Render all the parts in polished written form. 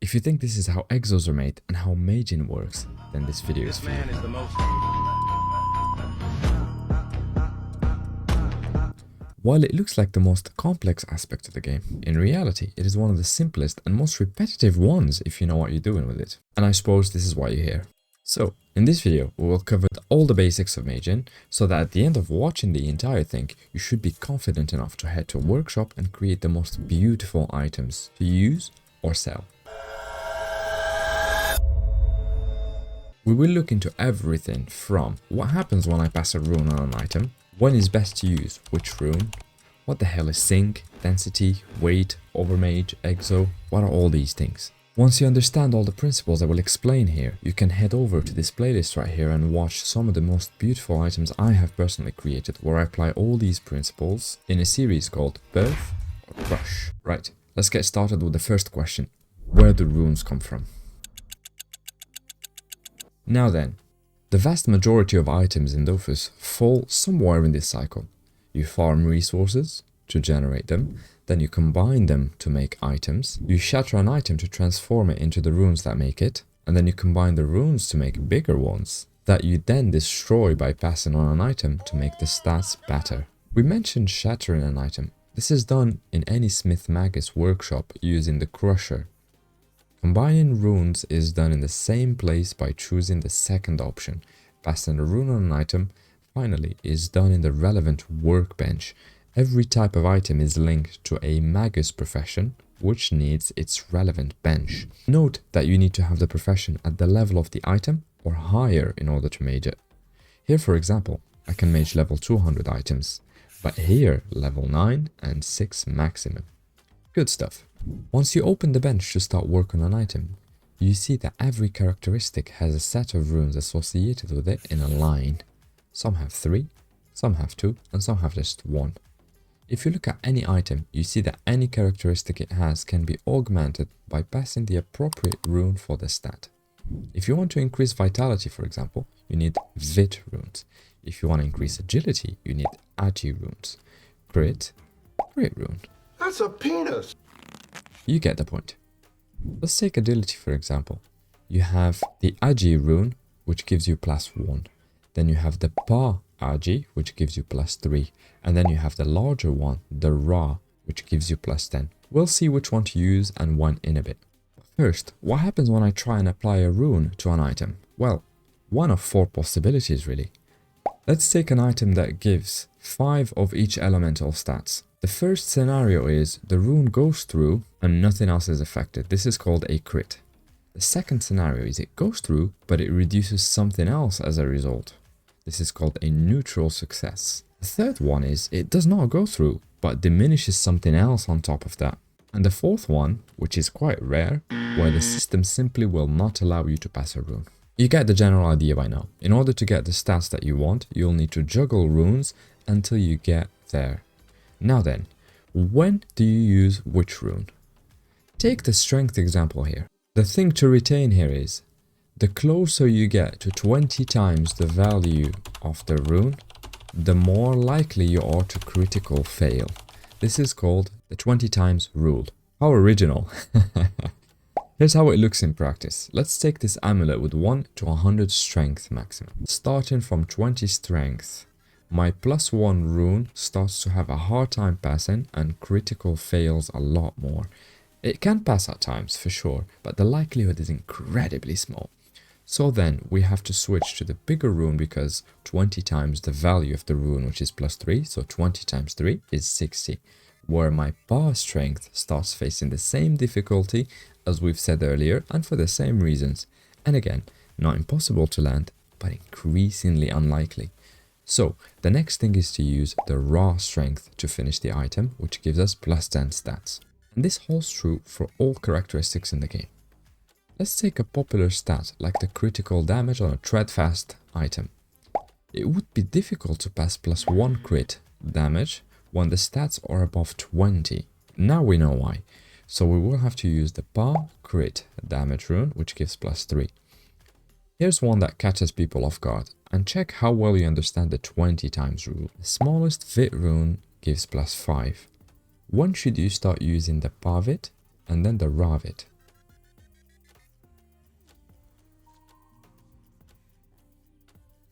If you think this is how exos are made and how maging works, then this video is for you. While it looks like the most complex aspect of the game, in reality it is one of the simplest and most repetitive ones if you know what you're doing with it. And I suppose this is why you're here. So, in this video we will cover all the basics of maging, so that at the end of watching the entire thing, you should be confident enough to head to a workshop and create the most beautiful items to use or sell. We will look into everything from what happens when I pass a rune on an item, when is best to use which rune, what the hell is sync, density, weight, overmage, exo, what are all these things. Once you understand all the principles I will explain here, you can head over to this playlist right here and watch some of the most beautiful items I have personally created, where I apply all these principles in a series called Birth or Crush. Right, let's get started with the first question. Where do runes come from? Now then, the vast majority of items in Dofus fall somewhere in this cycle. You farm resources to generate them, then you combine them to make items, you shatter an item to transform it into the runes that make it, and then you combine the runes to make bigger ones, that you then destroy by passing on an item to make the stats better. We mentioned shattering an item. This is done in any Smith Magus workshop using the Crusher. Combining runes is done in the same place by choosing the second option. Passing a rune on an item, finally, is done in the relevant workbench. Every type of item is linked to a Magus profession, which needs its relevant bench. Note that you need to have the profession at the level of the item or higher in order to mage it. Here, for example, I can mage level 200 items, but here level 9 and 6 maximum. Good stuff. Once you open the bench to start work on an item, you see that every characteristic has a set of runes associated with it in a line. Some have 3, some have 2, and some have just 1. If you look at any item, you see that any characteristic it has can be augmented by passing the appropriate rune for the stat. If you want to increase vitality, for example, you need Vit runes. If you want to increase agility, you need Agi runes. Crit rune. That's a penis! You get the point. Let's take agility for example. You have the Agi rune, which gives you +1. Then you have the Pa Agi, which gives you +3. And then you have the larger one, the Ra, which gives you +10. We'll see which one to use and when in a bit. First, what happens when I try and apply a rune to an item? Well, one of 4 possibilities really. Let's take an item that gives 5 of each elemental stats. The first scenario is the rune goes through and nothing else is affected. This is called a crit. The second scenario is it goes through but it reduces something else as a result. This is called a neutral success. The third one is it does not go through but diminishes something else on top of that. And the fourth one, which is quite rare, where the system simply will not allow you to pass a rune. You get the general idea by now. In order to get the stats that you want, you'll need to juggle runes until you get there. Now then, when do you use which rune? Take the strength example here. The thing to retain here is, the closer you get to 20 times the value of the rune, the more likely you are to critical fail. This is called the 20 times rule. How original! Here's how it looks in practice. Let's take this amulet with 1 to 100 strength maximum. Starting from 20 strength, my +1 rune starts to have a hard time passing and critical fails a lot more. It can pass at times for sure, but the likelihood is incredibly small. So then we have to switch to the bigger rune because 20 times the value of the rune, which is +3, so 20 times 3 is 60, where my bar strength starts facing the same difficulty as we've said earlier and for the same reasons. And again, not impossible to land, but increasingly unlikely. So the next thing is to use the raw strength to finish the item, which gives us +10 stats. And this holds true for all characteristics in the game. Let's take a popular stat like the critical damage on a treadfast item. It would be difficult to pass +1 crit damage when the stats are above 20. Now we know why. So we will have to use the Pa crit damage rune, which gives +3. Here's one that catches people off guard, and check how well you understand the 20 times rule. The smallest Vit rune gives +5. When should you start using the Pa Vit and then the Ra Vit?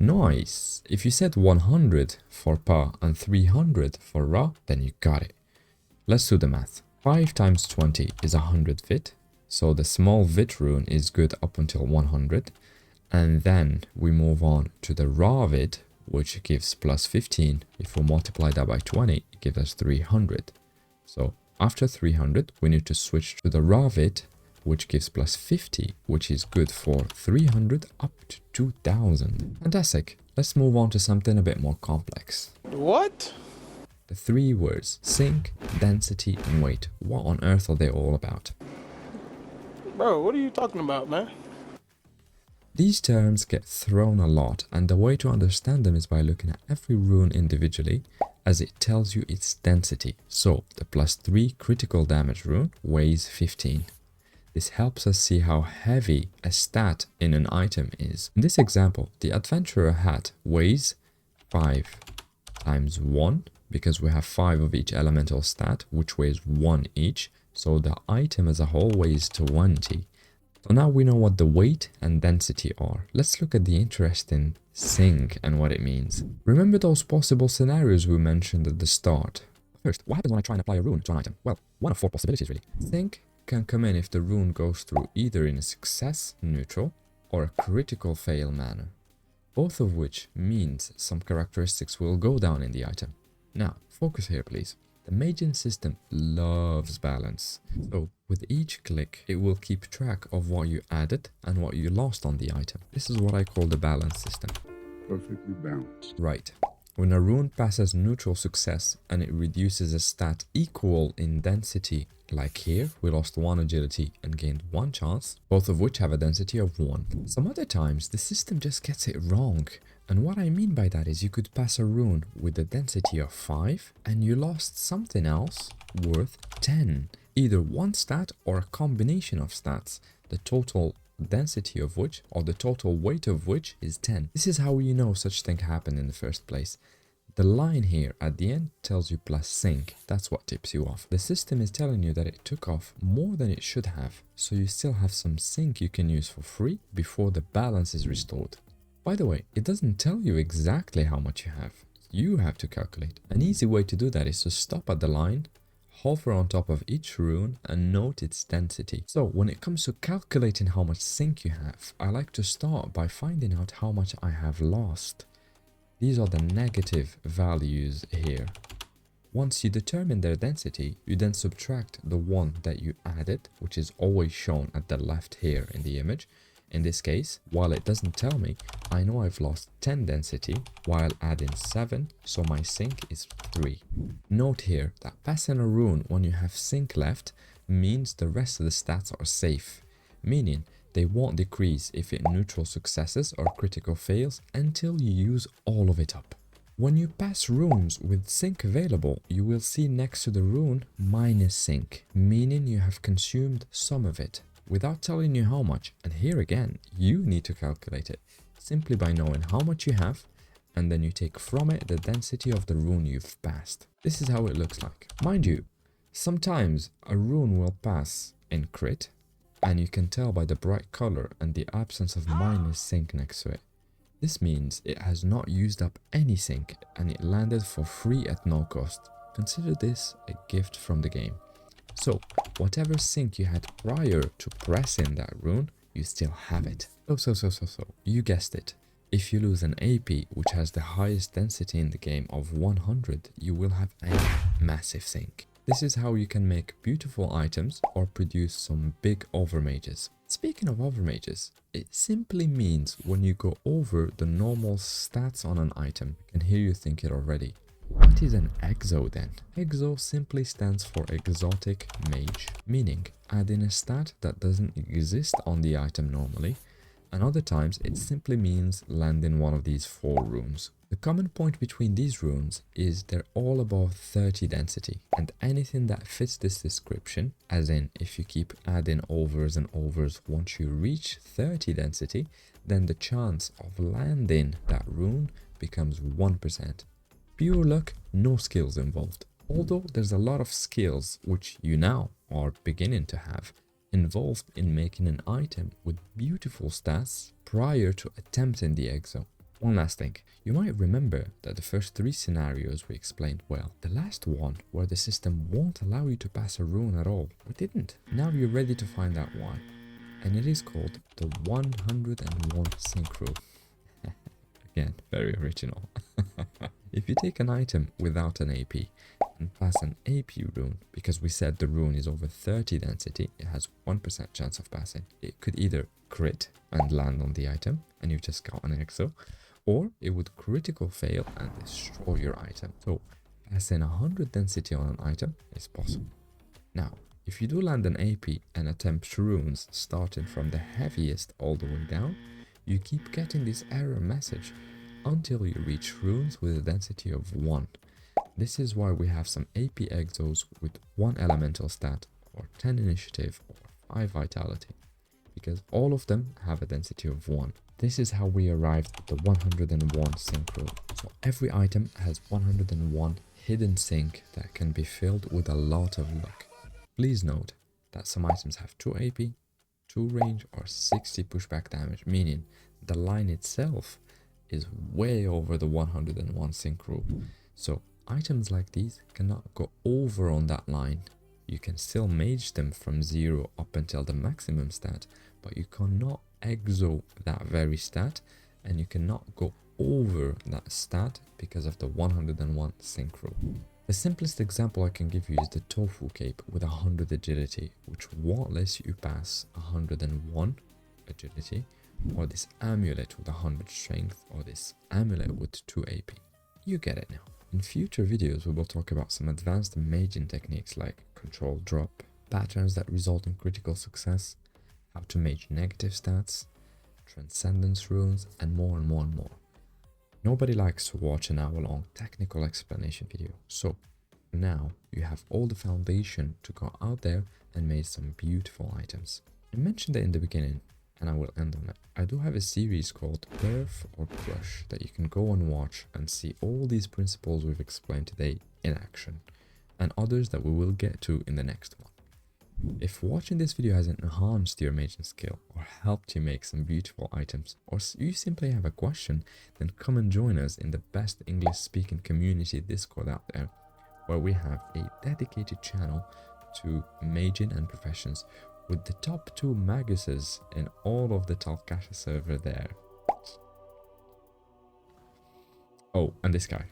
Nice. If you said 100 for Pa and 300 for Ra, then you got it. Let's do the math. 5 times 20 is 100 vit. So the small vit rune is good up until 100. And then we move on to the Ra vit, which gives plus 15. If we multiply that by 20, it gives us 300. So after 300, we need to switch to the Ra vit, which gives plus 50, which is good for 300 up to 2000. Fantastic. Let's move on to something a bit more complex. What? The 3 words, sink, density, and weight. What on earth are they all about? Bro, what are you talking about, man? These terms get thrown a lot, and the way to understand them is by looking at every rune individually, as it tells you its density. So the plus 3 critical damage rune weighs 15. This helps us see how heavy a stat in an item is. In this example, the Adventurer hat weighs 5 times 1, because we have 5 of each elemental stat, which weighs 1 each. So the item as a whole weighs 20. So now we know what the weight and density are. Let's look at the interesting sink and what it means. Remember those possible scenarios we mentioned at the start? First, what happens when I try and apply a rune to an item? Well, one of 4 possibilities really. Sink can come in if the rune goes through either in a success, neutral, or a critical fail manner. Both of which means some characteristics will go down in the item. Now, focus here please. The Magian system loves balance. So with each click, it will keep track of what you added and what you lost on the item. This is what I call the balance system. Perfectly balanced. Right. When a rune passes neutral success and it reduces a stat equal in density, like here, we lost 1 agility and gained 1 chance, both of which have a density of 1. Some other times, the system just gets it wrong. And what I mean by that is you could pass a rune with a density of 5 and you lost something else worth 10. Either one stat or a combination of stats, the total density of which or the total weight of which is 10. This is how you know such thing happened in the first place. The line here at the end tells you plus sink. That's what tips you off. The system is telling you that it took off more than it should have, so you still have some sink you can use for free before the balance is restored. By the way, it doesn't tell you exactly how much you have. You have to calculate. An easy way to do that is to stop at the line, hover on top of each rune and note its density. So when it comes to calculating how much sink you have, I like to start by finding out how much I have lost. These are the negative values here. Once you determine their density, you then subtract the one that you added, which is always shown at the left here in the image. In this case, while it doesn't tell me, I know I've lost 10 density while adding 7, so my sink is 3. Note here that passing a rune when you have sink left means the rest of the stats are safe, meaning they won't decrease if it neutral successes or critical fails until you use all of it up. When you pass runes with sink available, you will see next to the rune minus sink, meaning you have consumed some of it, without telling you how much. And here again, you need to calculate it simply by knowing how much you have, and then you take from it the density of the rune you've passed. This is how it looks like. Mind you, sometimes a rune will pass in crit, and you can tell by the bright color and the absence of minus sink next to it. This means it has not used up any sink and it landed for free at no cost. Consider this a gift from the game. So, whatever sink you had prior to pressing that rune, you still have it. So, you guessed it. If you lose an AP, which has the highest density in the game of 100, you will have a massive sink. This is how you can make beautiful items or produce some big overmages. Speaking of overmages, it simply means when you go over the normal stats on an item. I can hear you think it already. What is an exo then? Exo simply stands for exotic mage, meaning adding a stat that doesn't exist on the item normally, and other times it simply means landing one of these 4 runes. The common point between these runes is they're all above 30 density, and anything that fits this description, as in if you keep adding overs and overs, once you reach 30 density, then the chance of landing that rune becomes 1%. Pure luck, no skills involved. Although there's a lot of skills, which you now are beginning to have, involved in making an item with beautiful stats prior to attempting the exo. One last thing, you might remember that the first 3 scenarios we explained well. The last one, where the system won't allow you to pass a rune at all, we didn't. Now you're ready to find out why. And it is called the 101 sync rule. Again, very original. If you take an item without an AP and pass an AP rune, because we said the rune is over 30 density, it has 1% chance of passing. It could either crit and land on the item and you just got an exo, or it would critical fail and destroy your item. So passing 100 density on an item is possible. Now, if you do land an AP and attempt runes starting from the heaviest all the way down, you keep getting this error message until you reach runes with a density of 1. This is why we have some AP exos with 1 elemental stat, or 10 initiative, or 5 vitality, because all of them have a density of 1. This is how we arrived at the 101 sync rule. So every item has 101 hidden sync that can be filled with a lot of luck. Please note that some items have 2 AP, 2 range, or 60 pushback damage, meaning the line itself is way over the 101 sync rule. So items like these cannot go over on that line. You can still mage them from 0 up until the maximum stat, but you cannot exo that very stat, and you cannot go over that stat because of the 101 sync rule. The simplest example I can give you is the Tofu cape with 100 agility, which won't let you pass 101 agility, or this amulet with 100 strength, or this amulet with 2 AP. You get it now. In future videos we will talk about some advanced maging techniques like control drop, patterns that result in critical success, how to mage negative stats, transcendence runes, and more and more and more. Nobody likes to watch an hour-long technical explanation video, so now you have all the foundation to go out there and make some beautiful items. I mentioned it in the beginning, and I will end on it. I do have a series called Perf or Crush that you can go and watch and see all these principles we've explained today in action, and others that we will get to in the next one. If watching this video has enhanced your maging skill or helped you make some beautiful items, or you simply have a question, then come and join us in the best English speaking community Discord out there, where we have a dedicated channel to maging and professions with the top 2 maguses in all of the Talkasha server there. Oh, and this guy.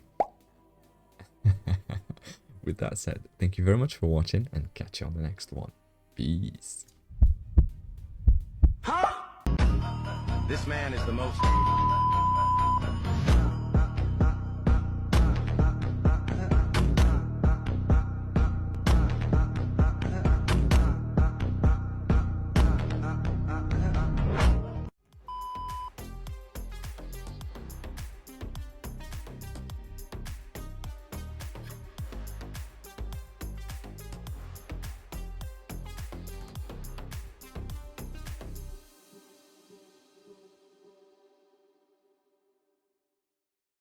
With that said, thank you very much for watching, and catch you on the next one. Peace. This man is the most